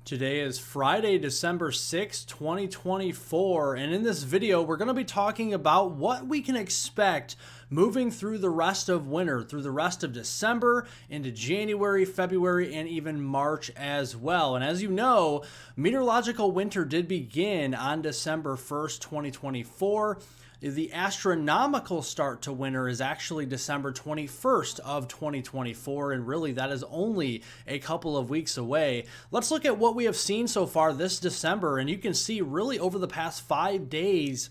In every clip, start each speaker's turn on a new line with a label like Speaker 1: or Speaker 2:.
Speaker 1: Today is Friday, December 6th, 2024, and in this video, we're going to be talking about what we can expect moving through the rest of winter, through the rest of December, into January, February, and even March as well. And as you know, meteorological winter did begin on December 1st, 2024. The astronomical start to winter is actually December 21st of 2024, and really that is only a couple of weeks away. Let's look at what we have seen so far this December, and you can see really over the past 5 days,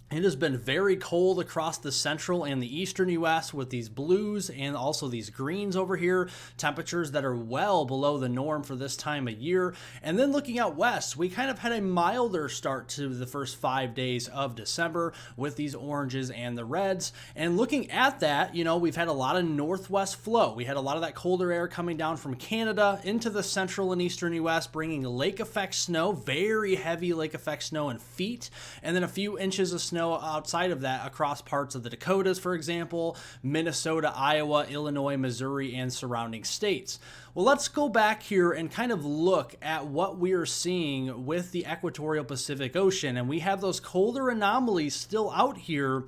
Speaker 1: it has been very cold across the central and the eastern U.S. with these blues and also these greens over here, temperatures that are well below the norm for this time of year. And then looking out west, we kind of had a milder start to the first 5 days of December with these oranges and the reds. And looking at that, you know, we've had a lot of northwest flow. We had a lot of that colder air coming down from Canada into the central and eastern U.S., bringing lake effect snow, very heavy lake effect snow in feet, and then a few inches of snow outside of that across parts of the Dakotas, for example, Minnesota, Iowa, Illinois, Missouri, and surrounding states. Well, let's go back here and kind of look at what we are seeing with the equatorial Pacific Ocean. And we have those colder anomalies still out here.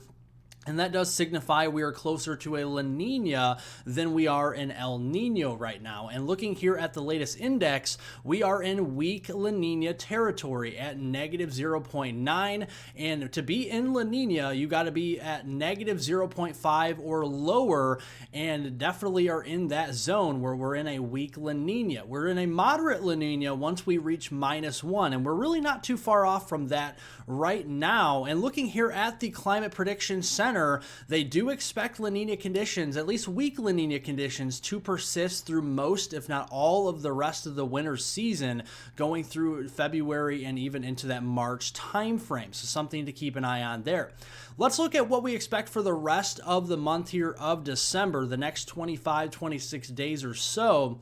Speaker 1: And that does signify we are closer to a La Nina than we are in El Nino right now. And looking here at the latest index, we are in weak La Nina territory at negative 0.9. And to be in La Nina, you got to be at negative 0.5 or lower, and definitely are in that zone where we're in a weak La Nina. We're in a moderate La Nina once we reach -1, and we're really not too far off from that right now. And looking here at the Climate Prediction Center, they do expect La Nina conditions, at least weak La Nina conditions, to persist through most, if not all, of the rest of the winter season, going through February and even into that March timeframe. So something to keep an eye on there. Let's look at what we expect for the rest of the month here of December, the next 25, 26 days or so.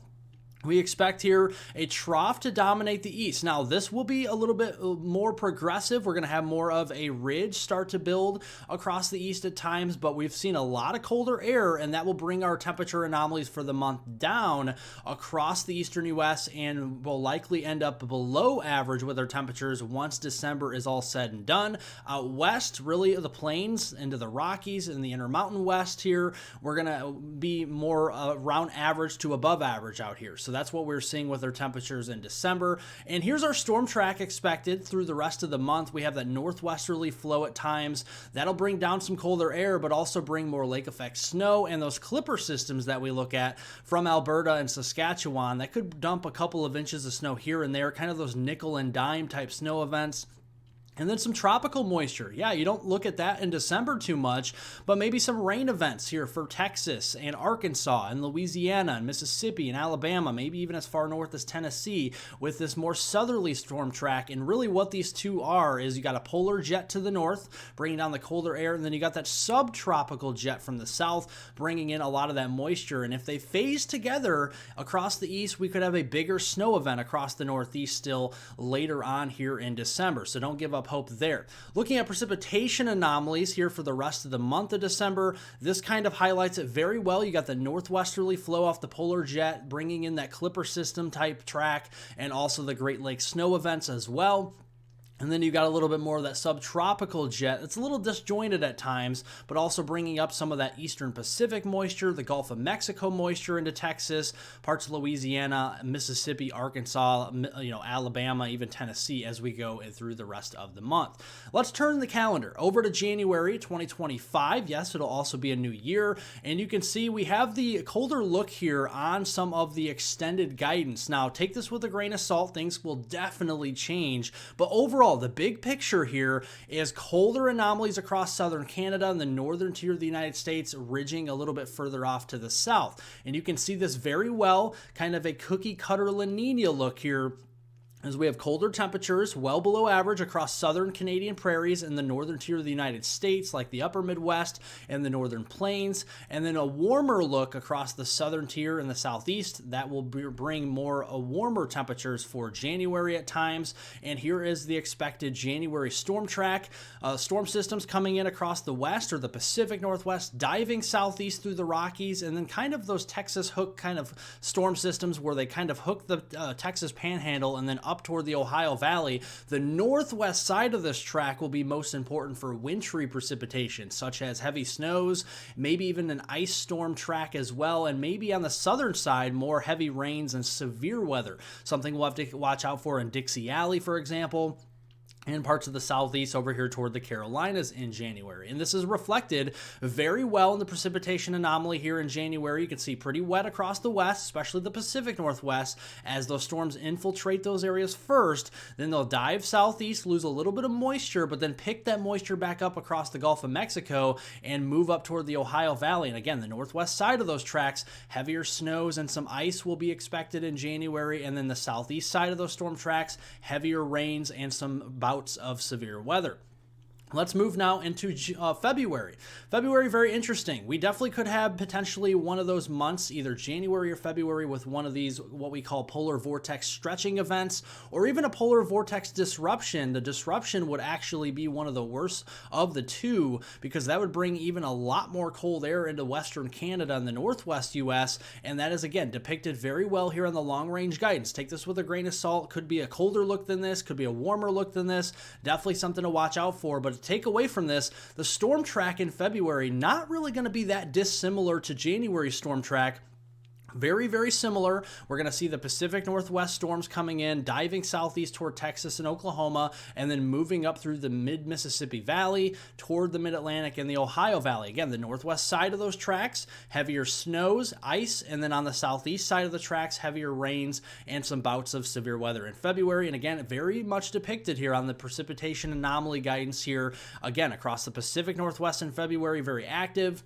Speaker 1: We expect here a trough to dominate the east. Now, this will be a little bit more progressive. We're going to have more of a ridge start to build across the east at times, but we've seen a lot of colder air, and that will bring our temperature anomalies for the month down across the eastern U.S. and will likely end up below average with our temperatures once December is all said and done. Out west, really the plains into the Rockies and the Intermountain West here, we're going to be more around average to above average out here. So that's what we're seeing with our temperatures in December. And here's our storm track expected through the rest of the month. We have that northwesterly flow at times. That'll bring down some colder air, but also bring more lake effect snow, and those clipper systems that we look at from Alberta and Saskatchewan that could dump a couple of inches of snow here and there, kind of those nickel and dime type snow events. And then some tropical moisture. Yeah, you don't look at that in December too much, but maybe some rain events here for Texas and Arkansas and Louisiana and Mississippi and Alabama, maybe even as far north as Tennessee with this more southerly storm track. And really what these two are is you got a polar jet to the north, bringing down the colder air, and then you got that subtropical jet from the south, bringing in a lot of that moisture. And if they phase together across the east, we could have a bigger snow event across the northeast still later on here in December. So don't give up hope there. Looking at precipitation anomalies here for the rest of the month of December, this kind of highlights it very well. You got the northwesterly flow off the polar jet, bringing in that clipper system type track, and also the Great Lakes snow events as well. And then you got a little bit more of that subtropical jet. It's a little disjointed at times, but also bringing up some of that eastern Pacific moisture, the Gulf of Mexico moisture into Texas, parts of Louisiana, Mississippi, Arkansas, Alabama, even Tennessee as we go through the rest of the month. Let's turn the calendar over to January 2025. Yes, it'll also be a new year. And you can see we have the colder look here on some of the extended guidance. Now, take this with a grain of salt. Things will definitely change. But overall, the big picture here is colder anomalies across southern Canada and the northern tier of the United States, ridging a little bit further off to the south. And you can see this very well, kind of a cookie cutter La Nina look here as we have colder temperatures well below average across southern Canadian prairies and the northern tier of the United States, like the upper Midwest and the northern plains, and then a warmer look across the southern tier and the southeast. That will bring more warmer temperatures for January at times. And here is the expected January storm track. Storm systems coming in across the west or the Pacific Northwest, diving southeast through the Rockies, and then kind of those Texas hook kind of storm systems where they kind of hook the Texas panhandle and then up toward the Ohio Valley. The northwest side of this track will be most important for wintry precipitation, such as heavy snows, maybe even an ice storm track as well, and maybe on the southern side, more heavy rains and severe weather. Something we'll have to watch out for in Dixie Alley, for example, and parts of the southeast over here toward the Carolinas in January. And this is reflected very well in the precipitation anomaly here in January. You can see pretty wet across the west, especially the Pacific Northwest, as those storms infiltrate those areas first. Then they'll dive southeast, lose a little bit of moisture, but then pick that moisture back up across the Gulf of Mexico and move up toward the Ohio Valley. And again, the northwest side of those tracks, heavier snows and some ice will be expected in January. And then the southeast side of those storm tracks, heavier rains and some bouts of severe weather. Let's move now into February. February, very interesting. We definitely could have potentially one of those months, either January or February, with one of these, what we call polar vortex stretching events, or even a polar vortex disruption. The disruption would actually be one of the worst of the two, because that would bring even a lot more cold air into western Canada and the northwest U.S., and that is, again, depicted very well here on the long-range guidance. Take this with a grain of salt. Could be a colder look than this, could be a warmer look than this. Definitely something to watch out for, but take away from this, the storm track in February, not really going to be that dissimilar to January's storm track. Very, very similar. We're going to see the Pacific Northwest storms coming in, diving southeast toward Texas and Oklahoma, and then moving up through the mid-Mississippi Valley toward the Mid-Atlantic and the Ohio Valley. Again, the northwest side of those tracks, heavier snows, ice, and then on the southeast side of the tracks, heavier rains and some bouts of severe weather in February. And again, very much depicted here on the precipitation anomaly guidance here. Again, across the Pacific Northwest in February, very active.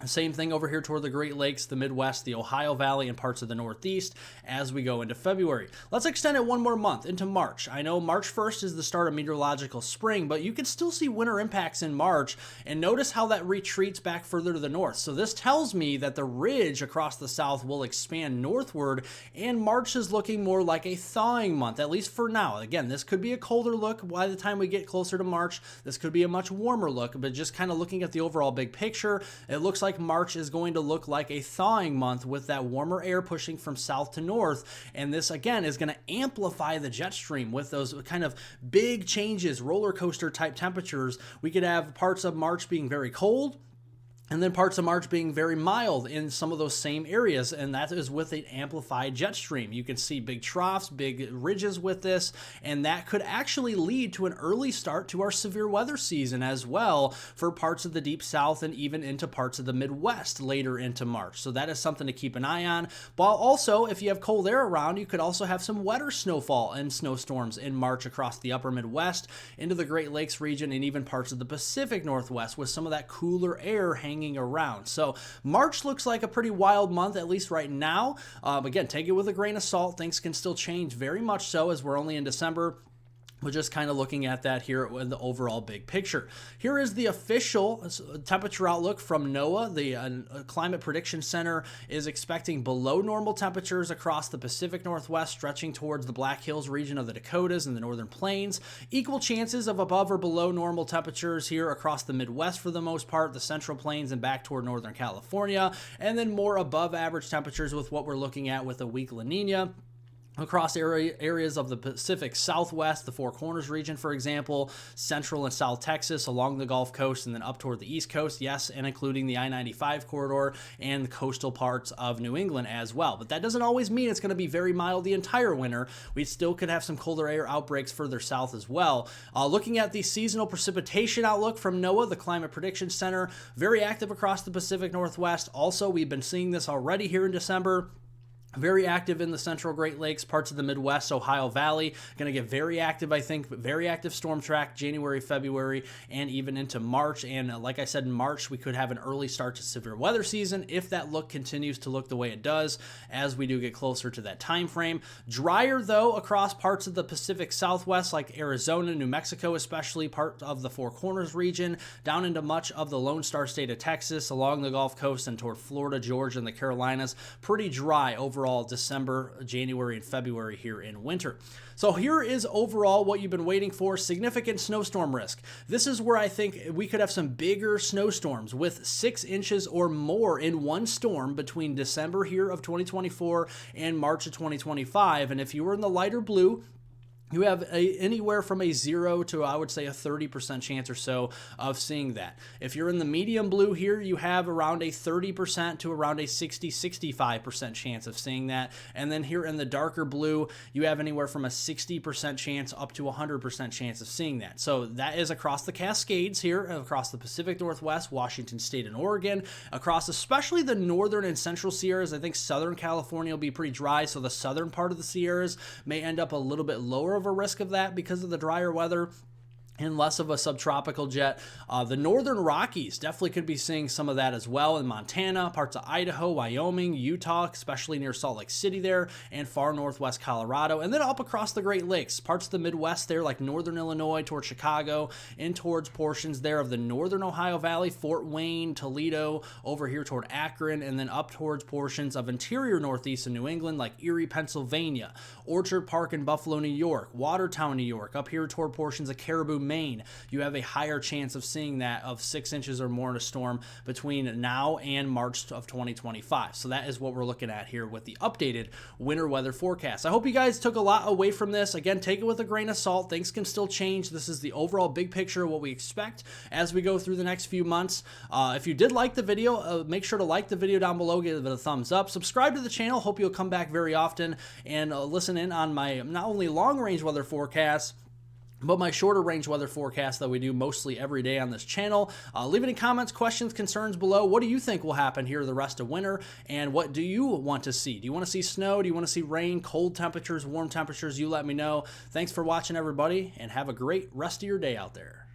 Speaker 1: Same thing over here toward the Great Lakes, the Midwest, the Ohio Valley, and parts of the Northeast as we go into February. Let's extend it one more month into March. I know March 1st is the start of meteorological spring, but you can still see winter impacts in March, and notice how that retreats back further to the north. So this tells me that the ridge across the south will expand northward, and March is looking more like a thawing month, at least for now. Again, this could be a colder look by the time we get closer to March. This could be a much warmer look, but just kind of looking at the overall big picture, it looks like March is going to look like a thawing month with that warmer air pushing from south to north. And this, again, is going to amplify the jet stream with those kind of big changes, roller coaster type temperatures. We could have parts of March being very cold, and then parts of March being very mild in some of those same areas, and that is with an amplified jet stream. You can see big troughs, big ridges with this, and that could actually lead to an early start to our severe weather season as well for parts of the deep south and even into parts of the Midwest later into March. So that is something to keep an eye on. While also, if you have cold air around, you could also have some wetter snowfall and snowstorms in March across the upper Midwest, into the Great Lakes region, and even parts of the Pacific Northwest with some of that cooler air hanging around. So March looks like a pretty wild month, at least right now. Again, take it with a grain of salt. Things can still change very much so, as we're only in December. We're just kind of looking at that here in the overall big picture. Here is the official temperature outlook from NOAA. The Climate Prediction Center is expecting below normal temperatures across the Pacific Northwest, stretching towards the Black Hills region of the Dakotas and the Northern Plains. Equal chances of above or below normal temperatures here across the Midwest for the most part, the Central Plains and back toward Northern California, and then more above average temperatures with what we're looking at with a weak La Nina across areas of the Pacific Southwest, the Four Corners region, for example, Central and South Texas, along the Gulf Coast, and then up toward the East Coast, yes, and including the I-95 corridor and the coastal parts of New England as well. But that doesn't always mean it's going to be very mild the entire winter. We still could have some colder air outbreaks further south as well. Looking at the seasonal precipitation outlook from NOAA, the Climate Prediction Center, very active across the Pacific Northwest. Also, we've been seeing this already here in December. Very active in the central Great Lakes, parts of the Midwest, Ohio Valley. Going to get very active, I think, but very active storm track January, February, and even into March. And like I said, in March, we could have an early start to severe weather season if that look continues to look the way it does as we do get closer to that time frame. Drier, though, across parts of the Pacific Southwest, like Arizona, New Mexico, especially part of the Four Corners region, down into much of the Lone Star State of Texas, along the Gulf Coast, and toward Florida, Georgia, and the Carolinas. Pretty dry overall December, January, and February here in winter. So here is overall what you've been waiting for: significant snowstorm risk. This is where I think we could have some bigger snowstorms with 6 inches or more in one storm between December here of 2024 and March of 2025. And if you were in the lighter blue, you have anywhere from a 0 to, I would say, a 30% chance or so of seeing that. If you're in the medium blue here, you have around a 30% to around a 65% chance of seeing that. And then here in the darker blue, you have anywhere from a 60% chance up to 100% chance of seeing that. So that is across the Cascades here, across the Pacific Northwest, Washington State, and Oregon, across especially the northern and central Sierras. I think Southern California will be pretty dry, so the southern part of the Sierras may end up a little bit lower of a risk of that because of the drier weather and less of a subtropical jet. The northern Rockies definitely could be seeing some of that as well in Montana, parts of Idaho, Wyoming, Utah, especially near Salt Lake City there, and far northwest Colorado. And then up across the Great Lakes, parts of the Midwest there, like northern Illinois towards Chicago, and towards portions there of the northern Ohio Valley, Fort Wayne, Toledo, over here toward Akron, and then up towards portions of interior northeast of New England, like Erie, Pennsylvania, Orchard Park in Buffalo, New York, Watertown, New York, up here toward portions of Caribou, Maine. You have a higher chance of seeing that of 6 inches or more in a storm between now and March of 2025. So that is what we're looking at here with the updated winter weather forecast. I hope you guys took a lot away from this. Again, take it with a grain of salt. Things can still change. This is the overall big picture of what we expect as we go through the next few months. If you did like the video, make sure to like the video down below, give it a thumbs up, subscribe to the channel. Hope you'll come back very often and listen in on my not only long range weather forecasts, but my shorter range weather forecast that we do mostly every day on this channel. Leave any comments, questions, concerns below. What do you think will happen here the rest of winter? And what do you want to see? Do you want to see snow? Do you want to see rain, cold temperatures, warm temperatures? You let me know. Thanks for watching, everybody, and have a great rest of your day out there.